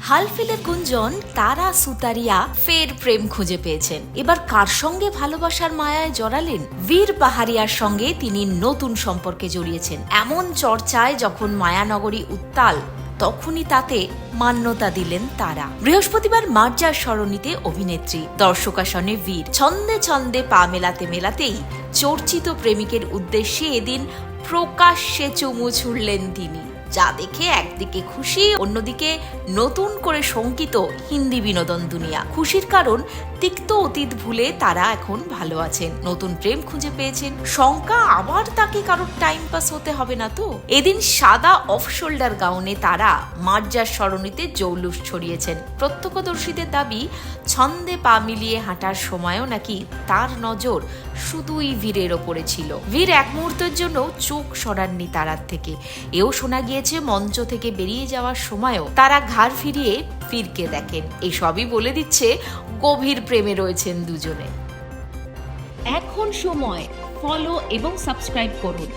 হালফিলের গুঞ্জন তারা সুতারিয়া ফের প্রেম খুঁজে পেয়েছেন। এবার কার সঙ্গে ভালোবাসার মায়ায় জড়ালেন? বীর পাহাড়িয়ার সঙ্গে তিনি নতুন সম্পর্কে জড়িয়েছেন। এমন চর্চায় যখন মায়ানগরী উত্তাল, তখনই তাতে মান্যতা দিলেন তারা। বৃহস্পতিবার মার্জার সরণিতে অভিনেত্রী দর্শকাসনে বীর ছন্দে ছন্দে পা মেলাতে মেলাতেই চর্চিত প্রেমিকের উদ্দেশ্যে এদিন প্রকাশ্যে চুমু ছুড়লেন তিনি, যা দেখে একদিকে খুশি, অন্যদিকে নতুন করে শঙ্কিত হিন্দি বিনোদন দুনিয়া। খুশির কারণ তিক্ত অতীত ভুলে তারা এখন ভালো আছেন, নতুন প্রেম খুঁজে পেয়েছেন। শঙ্কা আবার তাকে কারোর টাইম পাস হতে হবে না তো। এদিন সাদা অফ শোল্ডার গাউনে তারা মার্জার সরণিতে জৌলুস ছড়িয়েছেন। প্রত্যক্ষদর্শীদের দাবি, ছন্দে পা মিলিয়ে হাঁটার সময়ও নাকি তার নজর শুধুই বীরের ওপরে ছিল। বীর এক মুহূর্তের জন্য চোখ সরাননি তারার থেকে। এও শোনা গিয়েছে মঞ্চ থেকে বেরিয়ে যাওয়ার সময়ও তারা ঘাড় ফিরিয়ে বীরকে দেখেন। এসবই বলে দিচ্ছে গভীর প্রেমে রয়েছেন দুজনে। এখন সময় ফলো এবং সাবস্ক্রাইব করুন